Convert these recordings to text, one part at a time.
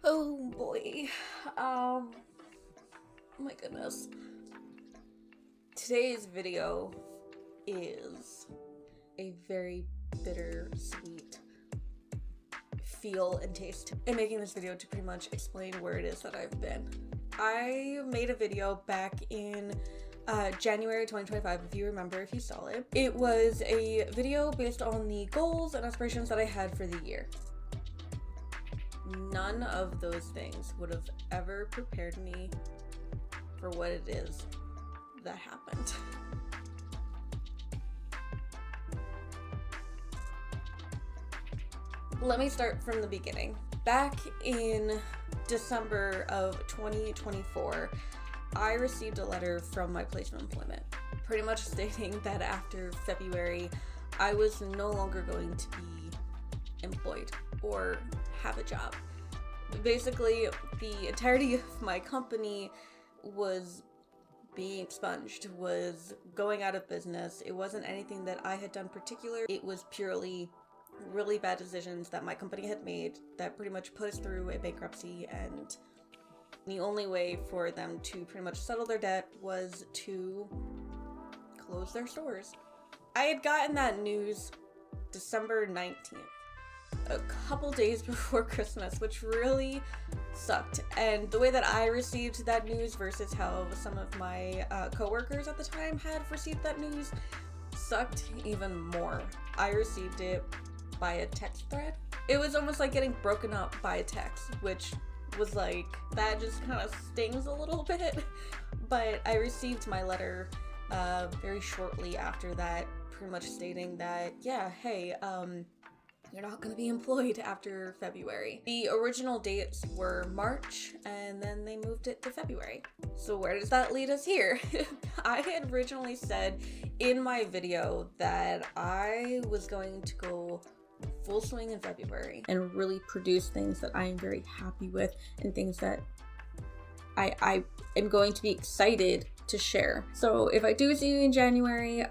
Oh boy. My goodness. Today's video is a very bittersweet feel and taste. I'm making this video to pretty much explain where it is that I've been. I made a video back in January 2025, if you remember, if you saw it. It was a video based on the goals and aspirations that I had for the year. None of those things would have ever prepared me for what it is that happened. Let me start from the beginning. Back in December of 2024, I received a letter from my place of employment, pretty much stating that after February, I was no longer going to be employed or have a job. Basically, the entirety of my company was being expunged, was going out of business. It wasn't anything that I had done particular. It was purely really bad decisions that my company had made that pretty much put us through a bankruptcy, and the only way for them to pretty much settle their debt was to close their stores. I had gotten that news December 19th. A couple days before Christmas, which really sucked. And the way that I received that news versus how some of my coworkers at the time had received that news sucked even more. I received it by a text thread. It was almost like getting broken up by a text, which was like, that just kind of stings a little bit. But I received my letter very shortly after that, pretty much stating that, yeah, hey, you're not going to be employed after February. The original dates were March, and then they moved it to February. So where does that lead us here? I had originally said in my video that I was going to go full swing in February and really produce things that I am very happy with and things that I am going to be excited to share. So if I do see you in January,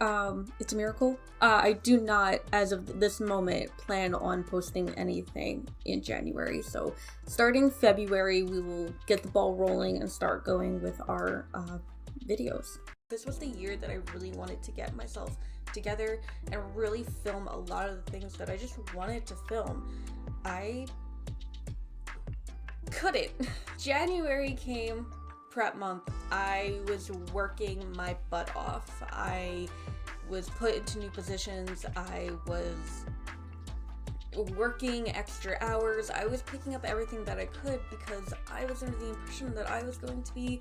it's a miracle. I do not, as of this moment, plan on posting anything in January. So starting February, we will get the ball rolling and start going with our videos. This was the year that I really wanted to get myself together and really film a lot of the things that I just wanted to film. I couldn't. January came, prep month. I was working my butt off. I was put into new positions. I was working extra hours. I was picking up everything that I could because I was under the impression that I was going to be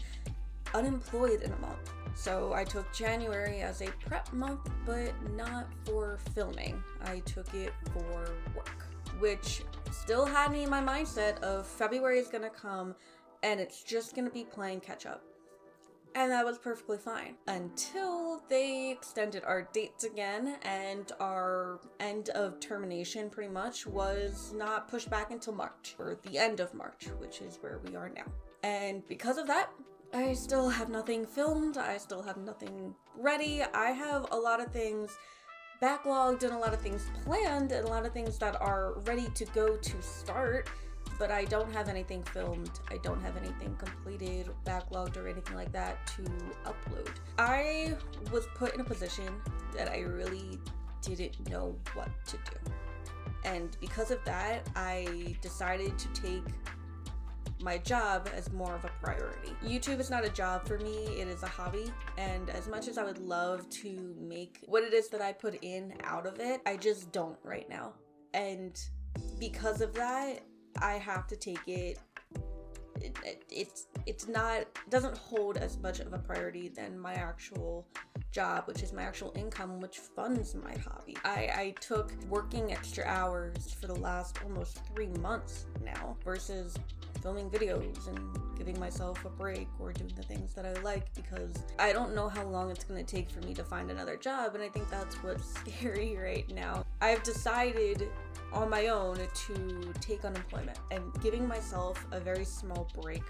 unemployed in a month. So I took January as a prep month, but not for filming. I took it for work, which still had me in my mindset of February is gonna come and it's just gonna be playing catch up. And that was perfectly fine until they extended our dates again, and our end of termination pretty much was not pushed back until March, or the end of March, which is where we are now. And because of that, I still have nothing filmed. I still have nothing ready. I have a lot of things backlogged and a lot of things planned and a lot of things that are ready to go to start, but I don't have anything filmed. I don't have anything completed, backlogged, or anything like that to upload. I was put in a position that I really didn't know what to do. And because of that, I decided to take my job as more of a priority. YouTube is not a job for me, it is a hobby, and as much as I would love to make what it is that I put in out of it, I just don't right now. And because of that, I have to take it doesn't hold as much of a priority than my actual job, which is my actual income, which funds my hobby. I took working extra hours for the last almost 3 months now versus filming videos and giving myself a break or doing the things that I like, because I don't know how long it's going to take for me to find another job, and I think that's what's scary right now. I've decided on my own to take unemployment and giving myself a very small break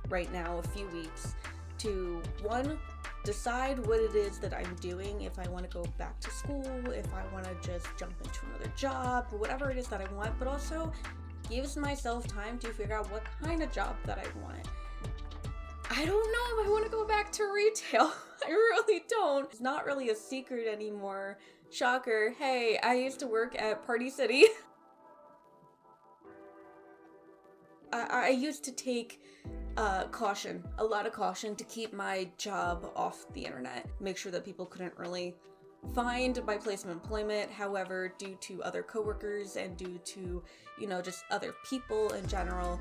right now, a few weeks, to one, decide what it is that I'm doing, if I want to go back to school, if I want to just jump into another job, whatever it is that I want, but also gives myself time to figure out what kind of job that I want. I don't know if I want to go back to retail. I really don't. It's not really a secret anymore. Shocker. Hey, I used to work at Party City. I used to take a lot of caution to keep my job off the internet. Make sure that people couldn't really find my place of employment. However, due to other coworkers and due to, just other people in general,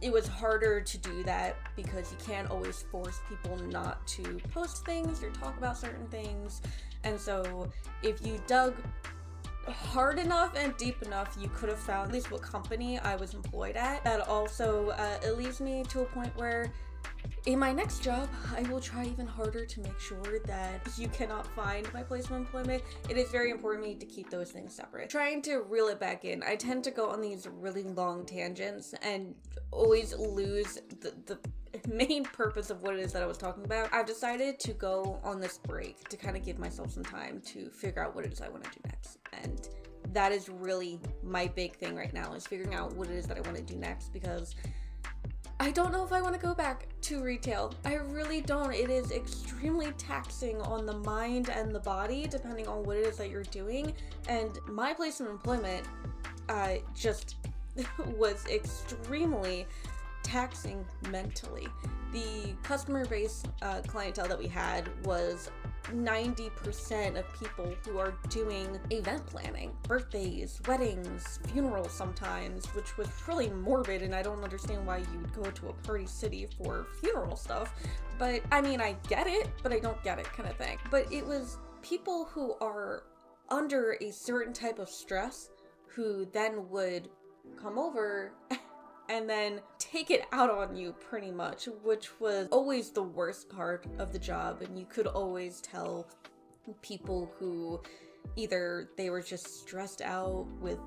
it was harder to do that because you can't always force people not to post things or talk about certain things. And so if you dug hard enough and deep enough, you could have found at least what company I was employed at. That also it leads me to a point where in my next job, I will try even harder to make sure that you cannot find my place of employment. It is very important to me to keep those things separate. Trying to reel it back in, I tend to go on these really long tangents and always lose the main purpose of what it is that I was talking about. I've decided to go on this break to kind of give myself some time to figure out what it is I want to do next. And that is really my big thing right now, is figuring out what it is that I want to do next, because I don't know if I want to go back to retail. I really don't. It is extremely taxing on the mind and the body, depending on what it is that you're doing. And my place of employment just was extremely taxing mentally. The customer base clientele that we had was 90% of people who are doing event planning, birthdays, weddings, funerals sometimes, which was really morbid, and I don't understand why you would go to a Party City for funeral stuff. But I mean, I get it, but I don't get it kind of thing. But it was people who are under a certain type of stress who then would come over and then take it out on you pretty much, which was always the worst part of the job. And you could always tell people who either they were just stressed out with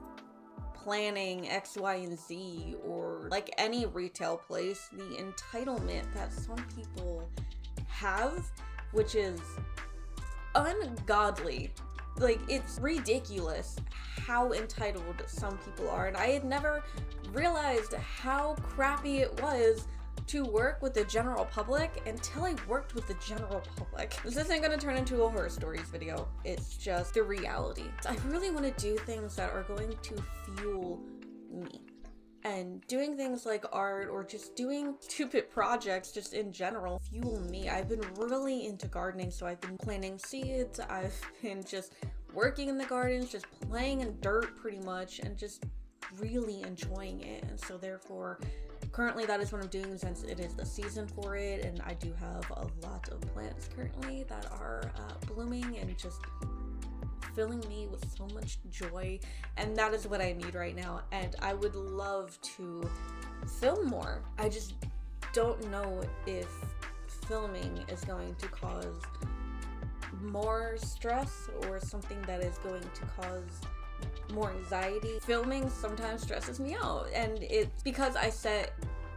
planning X, Y, and Z, or like any retail place, the entitlement that some people have, which is ungodly. Like, it's ridiculous how entitled some people are, and I had never realized how crappy it was to work with the general public until I worked with the general public. This isn't gonna turn into a horror stories video, it's just the reality. I really want to do things that are going to fuel me. And doing things like art or just doing stupid projects just in general fuel me. I've been really into gardening, so I've been planting seeds, I've been just working in the gardens, just playing in dirt pretty much, and just really enjoying it. And so therefore, currently that is what I'm doing since it is the season for it, and I do have a lot of plants currently that are blooming and just filling me with so much joy, and that is what I need right now. And I would love to film more. I just don't know if filming is going to cause more stress or something that is going to cause more anxiety. Filming sometimes stresses me out, and it's because I set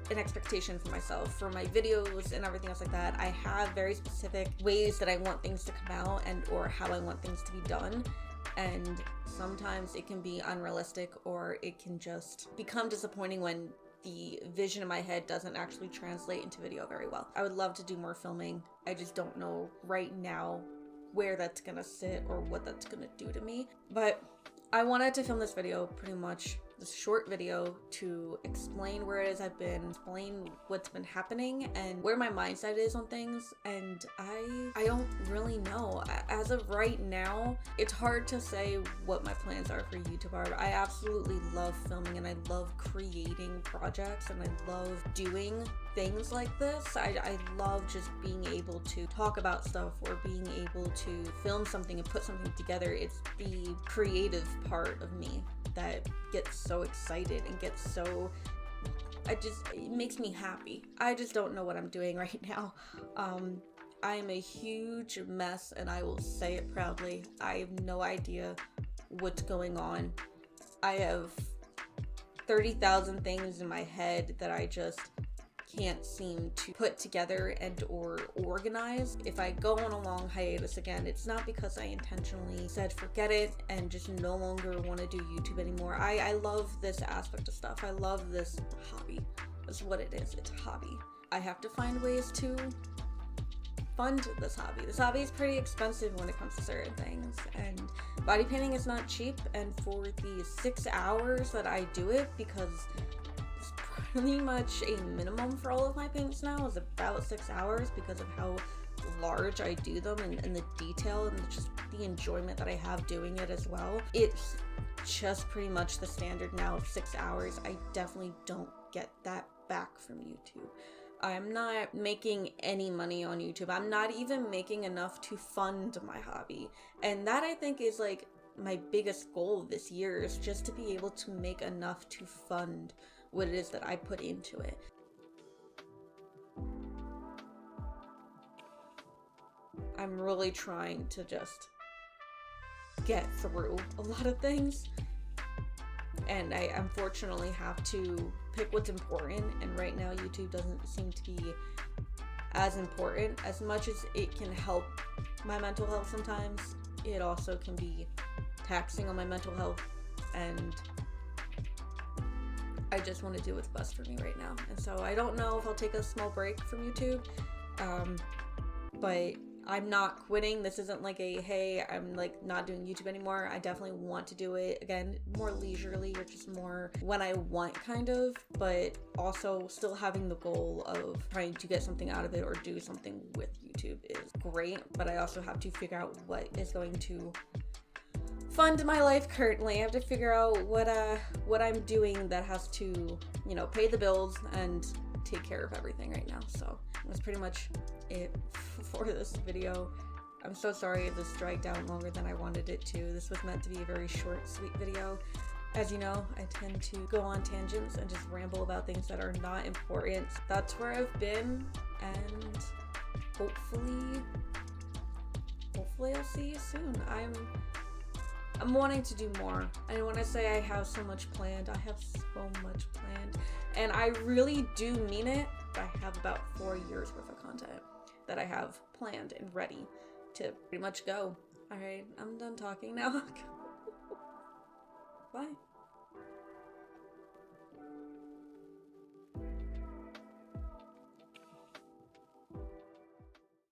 an expectation for myself for my videos and everything else like that. I have very specific ways that I want things to come out and or how I want things to be done, and sometimes it can be unrealistic or it can just become disappointing when the vision in my head doesn't actually translate into video very well. I would love to do more filming. I just don't know right now where that's gonna sit or what that's gonna do to me, but I wanted to film this video, pretty much this short video, to explain where it is I've been, explain what's been happening and where my mindset is on things. And I don't really know. As of right now, it's hard to say what my plans are for YouTube art. I absolutely love filming and I love creating projects and I love doing things like this. I love just being able to talk about stuff or being able to film something and put something together. It's the creative part of me that gets so excited and gets so, it makes me happy. I just don't know what I'm doing right now. I am a huge mess, and I will say it proudly. I have no idea what's going on. I have 30,000 things in my head that I just can't seem to put together and or organize. If I go on a long hiatus again, it's not because I intentionally said forget it and just no longer want to do YouTube anymore. I love this aspect of stuff. I love this hobby. That's what it is. It's a hobby. I have to find ways to fund this hobby. This hobby is pretty expensive when it comes to certain things, and body painting is not cheap, and for the 6 hours that I do it, because it's pretty much a minimum for all of my paints now is about 6 hours because of how large I do them and the detail and just the enjoyment that I have doing it as well. It's just pretty much the standard now of 6 hours. I definitely don't get that back from YouTube. I'm not making any money on YouTube. I'm not even making enough to fund my hobby. And that I think is like my biggest goal this year, is just to be able to make enough to fund what it is that I put into it. I'm really trying to just get through a lot of things. And I unfortunately have to pick what's important, and right now YouTube doesn't seem to be as important. As much as it can help my mental health sometimes, it also can be taxing on my mental health, and I just want to do what's best for me right now. And so I don't know if I'll take a small break from YouTube, but I'm not quitting. This isn't like a, hey, I'm like not doing YouTube anymore. I definitely want to do it again, more leisurely, or just more when I want, kind of, but also still having the goal of trying to get something out of it or do something with YouTube is great. But I also have to figure out what is going to fund my life currently. I have to figure out what I'm doing that has to, pay the bills and take care of everything right now. So that's pretty much it for this video. I'm so sorry if this dragged out longer than I wanted it to. This was meant to be a very short, sweet video. As you know, I tend to go on tangents and just ramble about things that are not important. That's where I've been, and hopefully I'll see you soon. I'm wanting to do more. And when I say I have so much planned, I have so much planned. And I really do mean it. I have about 4 years worth of content that I have planned and ready to pretty much go. Alright, I'm done talking now. Bye.